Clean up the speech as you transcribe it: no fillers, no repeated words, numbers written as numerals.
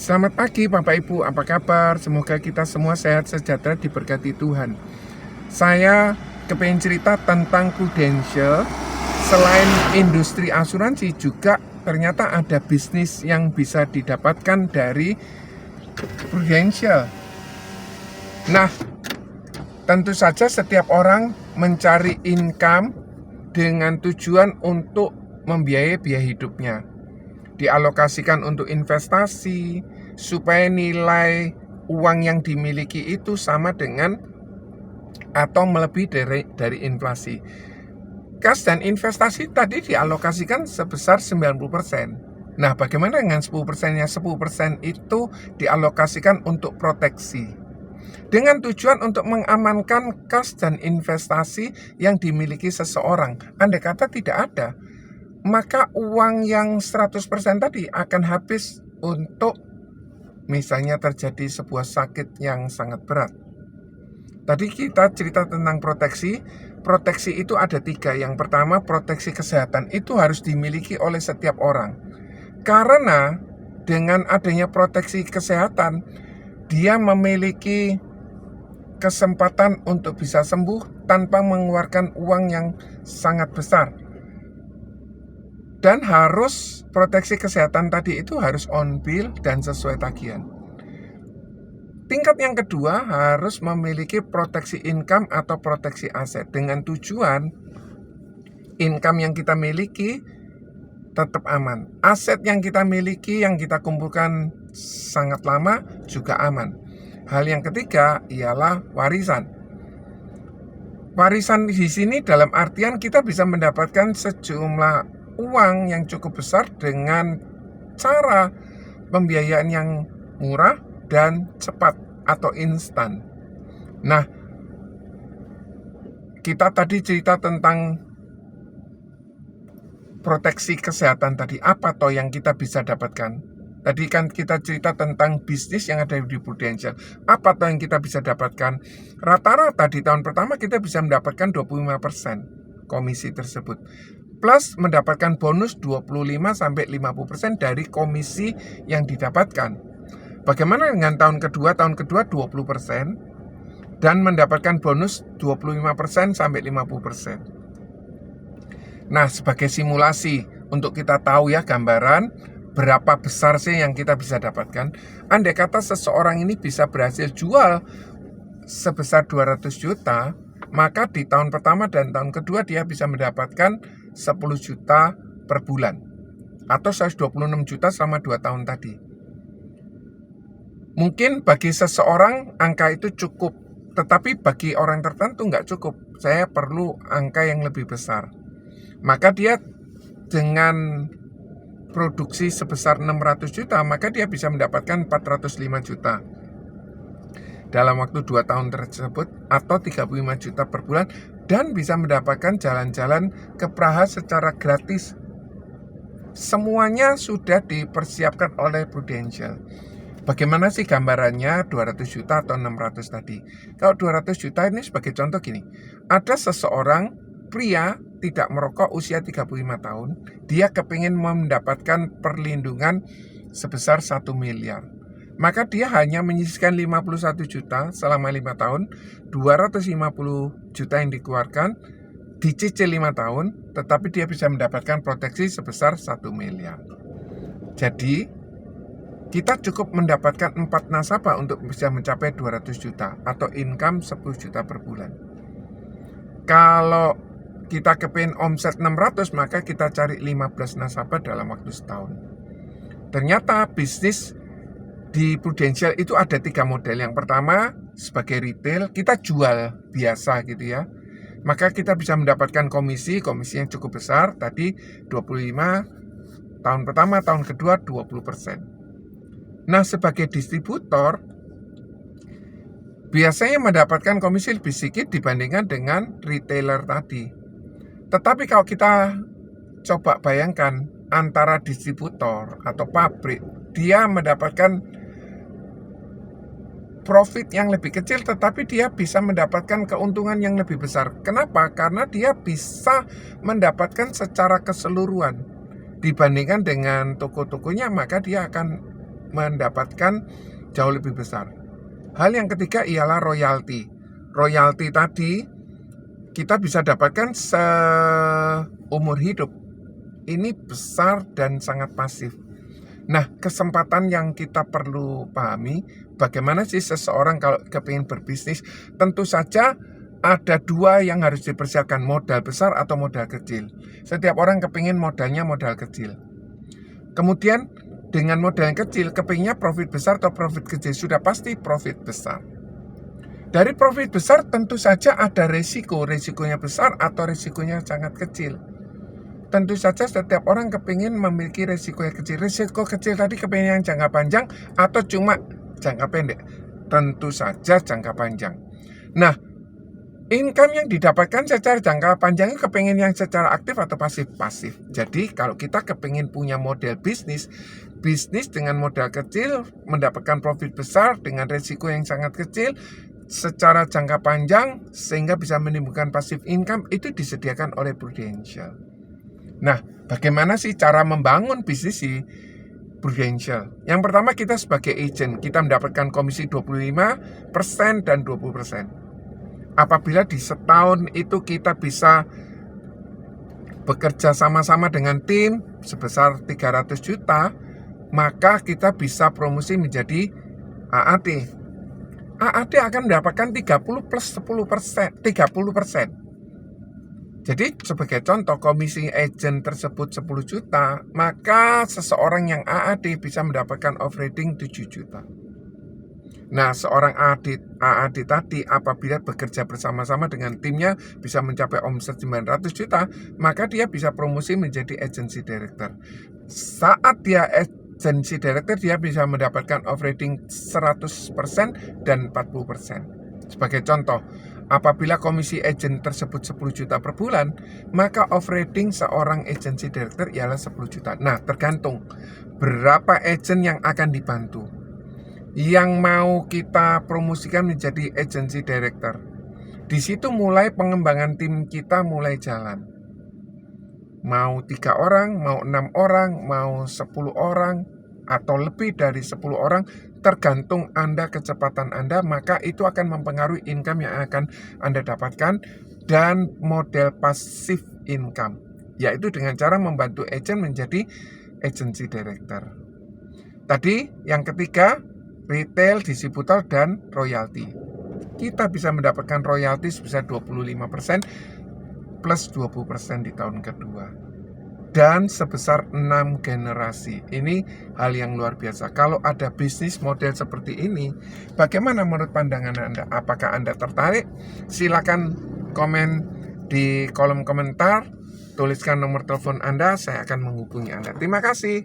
Selamat pagi Bapak Ibu, apa kabar? Semoga kita semua sehat sejahtera diberkati Tuhan. Saya kepengen cerita tentang Prudential. Selain industri asuransi juga ternyata ada bisnis yang bisa didapatkan dari Prudential. Nah, tentu saja setiap orang mencari income dengan tujuan untuk membiayai biaya hidupnya. Dialokasikan untuk investasi supaya nilai uang yang dimiliki itu sama dengan atau melebihi dari inflasi. Kas dan investasi tadi dialokasikan sebesar 90%. Nah, bagaimana dengan 10%-nya? 10% itu dialokasikan untuk proteksi. Dengan tujuan untuk mengamankan kas dan investasi yang dimiliki seseorang. Andai kata tidak ada, maka uang yang 100% tadi akan habis untuk misalnya terjadi sebuah sakit yang sangat berat. Tadi kita cerita tentang proteksi. Proteksi itu ada 3. Yang pertama, proteksi kesehatan. Itu harus dimiliki oleh setiap orang. Karena dengan adanya proteksi kesehatan, dia memiliki kesempatan untuk bisa sembuh tanpa mengeluarkan uang yang sangat besar. Dan harus proteksi kesehatan tadi itu harus on bill dan sesuai tagihan. Tingkat yang kedua harus memiliki proteksi income atau proteksi aset. Dengan tujuan income yang kita miliki tetap aman. Aset yang kita miliki, yang kita kumpulkan sangat lama juga aman. Hal yang ketiga ialah warisan. Warisan di sini dalam artian kita bisa mendapatkan sejumlah uang yang cukup besar dengan cara pembiayaan yang murah dan cepat atau instan. Nah, kita tadi cerita tentang proteksi kesehatan tadi. Apa toh yang kita bisa dapatkan? Tadi kan kita cerita tentang bisnis yang ada di Prudential. Apa toh yang kita bisa dapatkan? Rata-rata di tahun pertama kita bisa mendapatkan 25% komisi tersebut. Plus mendapatkan bonus 25-50% dari komisi yang didapatkan. Bagaimana dengan tahun kedua? Tahun kedua 20% dan mendapatkan bonus 25%-50%. Nah, sebagai simulasi untuk kita tahu ya gambaran berapa besar sih yang kita bisa dapatkan. Andai kata seseorang ini bisa berhasil jual sebesar 200 juta, maka di tahun pertama dan tahun kedua dia bisa mendapatkan 10 juta per bulan atau 126 juta selama 2 tahun tadi. Mungkin bagi seseorang angka itu cukup, tetapi bagi orang tertentu nggak cukup. Saya perlu angka yang lebih besar. Maka dia dengan produksi sebesar 600 juta, maka dia bisa mendapatkan 405 juta dalam waktu 2 tahun tersebut atau 35 juta per bulan dan bisa mendapatkan jalan-jalan ke Praha secara gratis. Semuanya sudah dipersiapkan oleh Prudential. Bagaimana sih gambarannya 200 juta atau 600 tadi? Kalau 200 juta ini sebagai contoh gini. Ada seseorang pria tidak merokok usia 35 tahun. Dia kepingin mendapatkan perlindungan sebesar 1 miliar. Maka dia hanya menyisihkan 51 juta selama 5 tahun, 250 juta yang dikeluarkan, dicicil 5 tahun, tetapi dia bisa mendapatkan proteksi sebesar 1 miliar. Jadi, kita cukup mendapatkan 4 nasabah untuk bisa mencapai 200 juta atau income 10 juta per bulan. Kalau kita kepingin omset 600, maka kita cari 15 nasabah dalam waktu setahun. Ternyata bisnis di Prudential itu ada 3 model. Yang pertama, sebagai retail, kita jual biasa gitu ya. Maka kita bisa mendapatkan komisi yang cukup besar. Tadi 25, tahun pertama, tahun kedua 20%. Nah, sebagai distributor, biasanya mendapatkan komisi lebih sedikit dibandingkan dengan retailer tadi. Tetapi kalau kita coba bayangkan antara distributor atau pabrik, dia mendapatkan profit yang lebih kecil, tetapi dia bisa mendapatkan keuntungan yang lebih besar. Kenapa? Karena dia bisa mendapatkan secara keseluruhan. Dibandingkan dengan toko-tokonya, maka dia akan mendapatkan jauh lebih besar. Hal yang ketiga ialah royalti. Royalti tadi kita bisa dapatkan seumur hidup. Ini besar dan sangat pasif. Nah, kesempatan yang kita perlu pahami, bagaimana sih seseorang kalau kepingin berbisnis? Tentu saja ada dua yang harus dipersiapkan, modal besar atau modal kecil. Setiap orang kepingin modalnya modal kecil. Kemudian dengan modal yang kecil, kepinginnya profit besar atau profit kecil? Sudah pasti profit besar. Dari profit besar tentu saja ada resikonya besar atau resikonya sangat kecil. Tentu saja setiap orang kepingin memiliki resiko yang kecil. Resiko kecil tadi kepingin yang jangka panjang atau cuma jangka pendek? Tentu saja jangka panjang. Nah, income yang didapatkan secara jangka panjang kepingin yang secara aktif atau pasif? Jadi kalau kita kepingin punya model bisnis dengan modal kecil, mendapatkan profit besar dengan resiko yang sangat kecil, secara jangka panjang, sehingga bisa menimbulkan passive income, itu disediakan oleh Prudential. Nah, bagaimana sih cara membangun bisnis si Prudential? Yang pertama, kita sebagai agent, kita mendapatkan komisi 25% dan 20%. Apabila di setahun itu kita bisa bekerja sama-sama dengan tim sebesar 300 juta, maka kita bisa promosi menjadi AAD. AAD akan mendapatkan 30 plus 10%, 30%. Jadi sebagai contoh, komisi agent tersebut 10 juta, maka seseorang yang AAD bisa mendapatkan operating 7 juta. Nah, seorang AAD tadi apabila bekerja bersama-sama dengan timnya bisa mencapai omset 900 juta, maka dia bisa promosi menjadi agency director. Saat dia agency director, dia bisa mendapatkan operating 100% dan 40%. Sebagai contoh, apabila komisi agent tersebut 10 juta per bulan, maka operating seorang agency director ialah 10 juta. Nah, tergantung berapa agent yang akan dibantu, yang mau kita promosikan menjadi agency director. Di situ mulai pengembangan tim kita mulai jalan. Mau 3 orang, mau 6 orang, mau 10 orang, atau lebih dari 10 orang, tergantung Anda, kecepatan Anda, maka itu akan mempengaruhi income yang akan Anda dapatkan dan model passive income, yaitu dengan cara membantu agent menjadi agency director. Tadi yang ketiga, retail, distributor, dan royalti. Kita bisa mendapatkan royalti sebesar 25% plus 20% di tahun kedua. Dan sebesar 6 generasi. Ini hal yang luar biasa. Kalau ada bisnis model seperti ini, bagaimana menurut pandangan Anda? Apakah Anda tertarik? Silakan komen di kolom komentar. Tuliskan nomor telepon Anda, saya akan menghubungi Anda. Terima kasih.